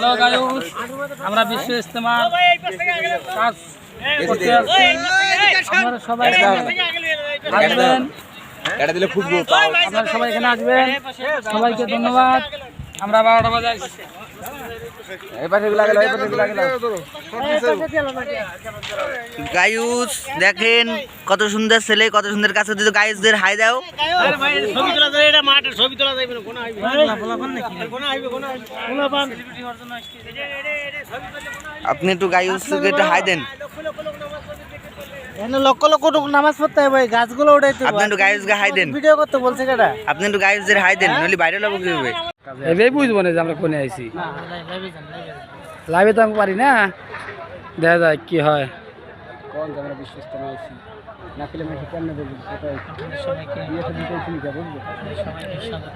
Hello গায়ুস, আমরা বিশ্ব ইজতেমার কাজ করতে আসছি। আপনারা সবাই আসবেন, আপনারা সবাই এখানে আসবেন। সবাইকে ধন্যবাদ। আমরা 12টা বাজে আসছি। গায়ুস দেখেন কত সুন্দর ছেলে, কত সুন্দর কাছে দিতে। গায়ুসদের হাই দাও। আপনি একটু গায়ুসকে একটু হাই দেন। লক্ষ লক্ষ নামাজ পড়তে হবে, গাছগুলো উঠাইতে হবে। আপনি একটু গায়ুসকে হাই দেন। ভিডিও করতে বলছে কেডা? আপনি একটু গায়ুসদের হাই দেন, নইলে বাইরে লোক কি হবে? এভাবেই বুঝবো না যে আমরা কোনে আইছি। লাইভে তো আমি পারি না, দেখা যায় কি হয়। কোন যে আমরা বিশ্ব ইজতেমায় আইছি না, ফিল্মে কেমনে বলবো সেটাই সবাইকে দিতে চিন্তা বুঝবো। সবাইকে স্বাগত।